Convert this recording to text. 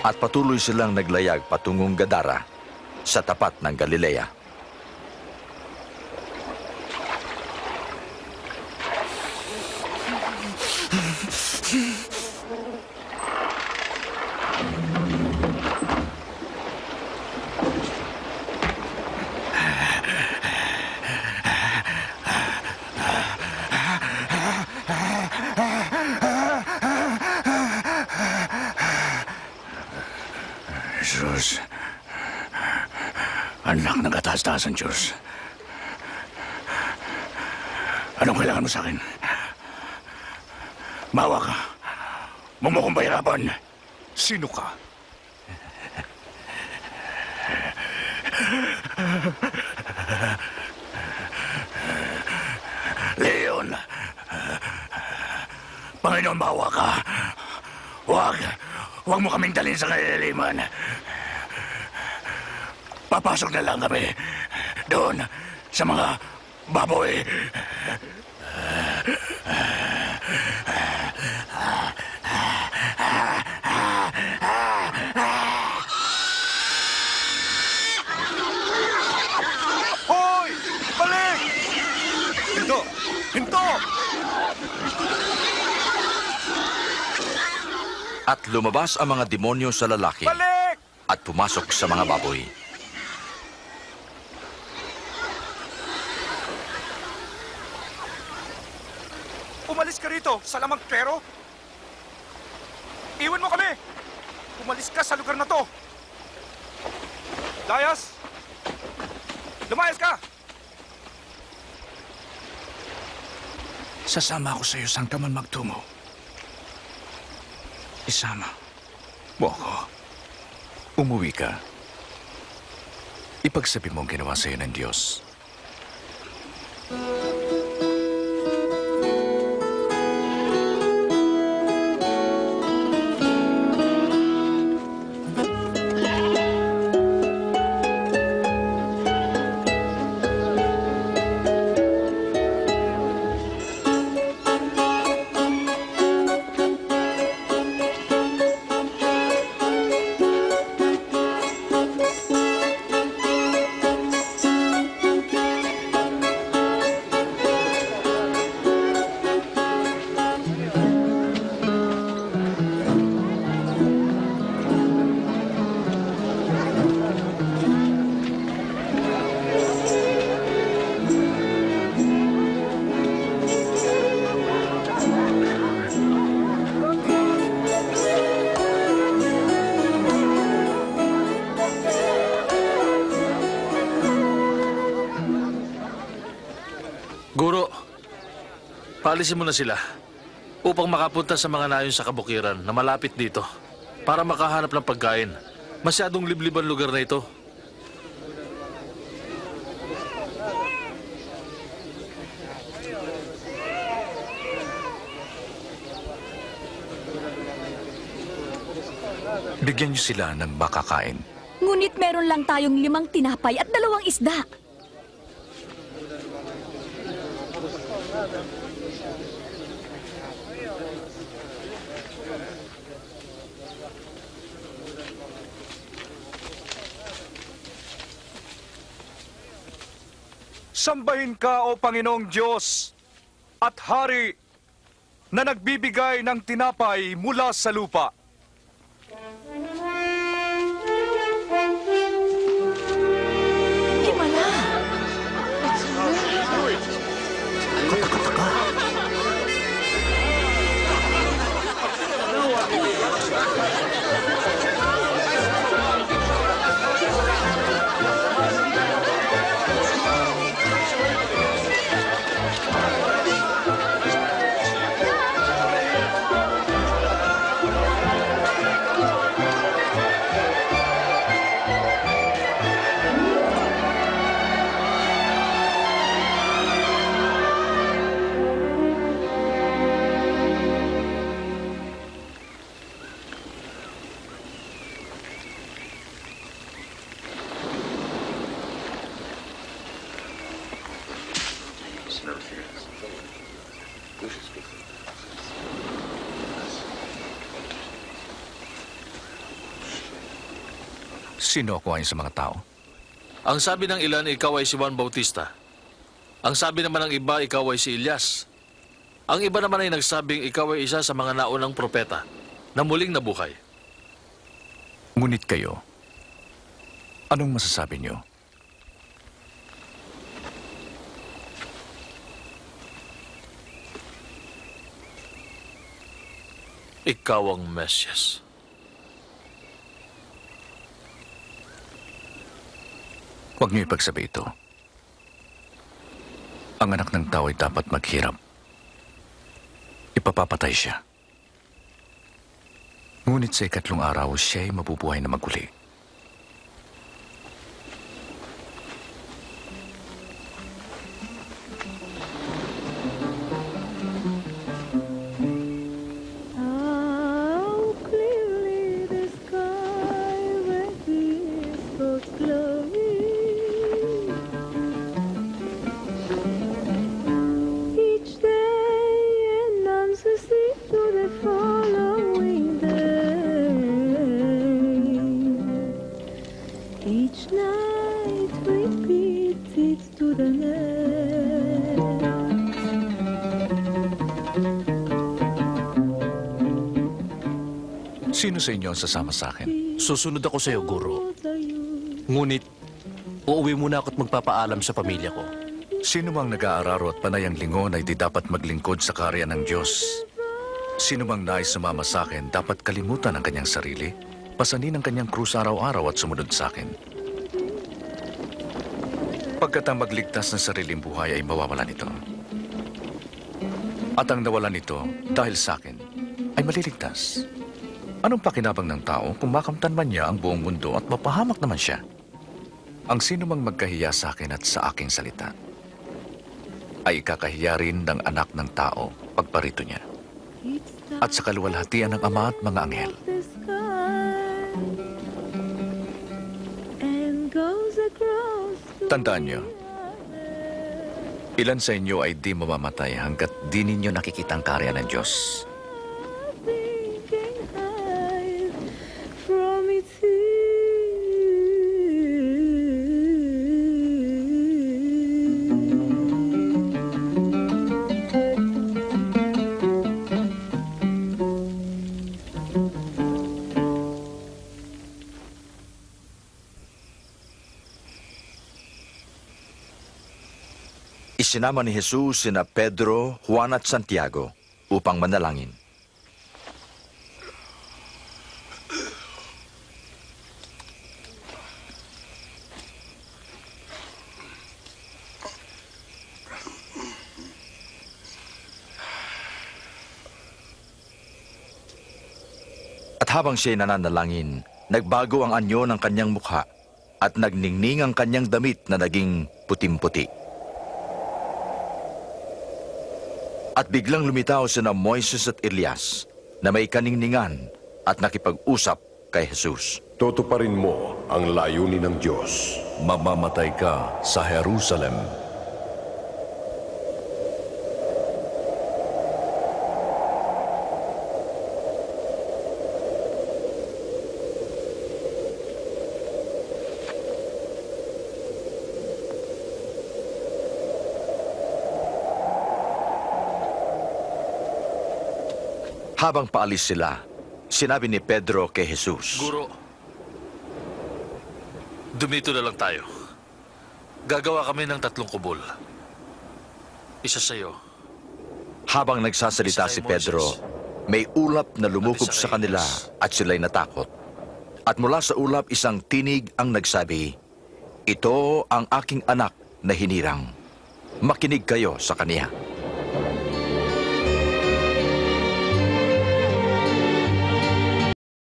at patuloy silang naglayag patungong Gadara sa tapat ng Galilea. Jesus, anak ng kataas-taasan Diyos. Anong kailangan mo sa akin? Mawa ka. Huwag mo kong pahirapan. Sino ka? Leon. Panginoon, mawa ka. Huwag mo kaming dalhin sa kaliliman. Papasok na lang kami doon sa mga baboy. Hoy! Balik! Hinto! Hinto! At lumabas ang mga demonyo sa lalaki Balik! at pumasok sa mga baboy. Umalis ka rito sa lamang pero. Iwan mo kami! Umalis ka sa lugar na to! Dayas! Lumayas ka! Sasama ako sa iyo saan ka man magtungo. Isama mo ako. Umuwi ka. Ipagsabi mo ang ginawa sa iyo ng Diyos. Guro, paalisin mo na sila upang makapunta sa mga nayon sa kabukiran na malapit dito para makahanap ng pagkain. Masyadong liblib ang lugar na ito. Bigyan niyo sila ng makakain. Ngunit meron lang tayong 5 tinapay at 2 isda. Sambahin ka, O Panginoong Diyos, at Hari na nagbibigay ng tinapay mula sa lupa. Himala! Sino ako ayon sa mga tao? Ang sabi ng ilan, ikaw ay si Juan Bautista. Ang sabi naman ng iba, ikaw ay si Elias. Ang iba naman ay nagsabing ikaw ay isa sa mga naunang propeta na muling nabuhay. Ngunit kayo, anong masasabi niyo? Ikaw ang Mesyas. Huwag niyo ipagsabi ito. Ang anak ng tao ay dapat maghirap. Ipapapatay siya. Ngunit sa ikatlong araw, siya ay mabubuhay na maguli. How clearly the sky when he spoke glory. Each day announces it to the following day. Each night repeats it to the next. Sino sa inyo ang sasama sa akin? Susunod ako sa iyo, Guro. Ngunit, uuwi muna ako at magpapaalam sa pamilya ko. Sino mang nag-aararo at panay ang lingon ay di dapat maglingkod sa karya ng Diyos. Sino mang nais sumama sa akin, dapat kalimutan ang kanyang sarili, pasanin ang kanyang krus araw-araw at sumunod sa akin. Pagkat ang magligtas ng sariling buhay ay mawawalan ito. At ang nawalan nito dahil sa akin ay maliligtas. Anong pakinabang ng tao kung makamtan man niya ang buong mundo at mapahamak naman siya? Ang sino mang magkahiya sa akin at sa aking salita ay kakahiya rin ng anak ng tao pagparito niya at sa kaluwalhatian ng Ama at mga anghel. The sky and goes across the Tandaan niyo, ilan sa inyo ay di mamamatay hanggat di ninyo nakikita ang karya ng Diyos. thinking high from its Isinama ni Jesus sina Pedro, Juan at Santiago upang manalangin. At habang siya'y nananalangin, nagbago ang anyo ng kanyang mukha at nagningning ang kanyang damit na naging putim-puti. At biglang lumitaw sina Moises at Elias na may kaningningan at nakipag-usap kay Jesus. Tutuparin mo ang layunin ng Diyos. Mamamatay ka sa Jerusalem. Habang paalis sila, sinabi ni Pedro kay Jesus, Guro, dumito na lang tayo. Gagawa kami ng 3 kubol. Isa sa'yo. Habang nagsasalita si Pedro, may ulap na lumukob sa kanila at sila'y natakot. At mula sa ulap isang tinig ang nagsabi, "Ito ang aking anak na hinirang. Makinig kayo sa kaniya."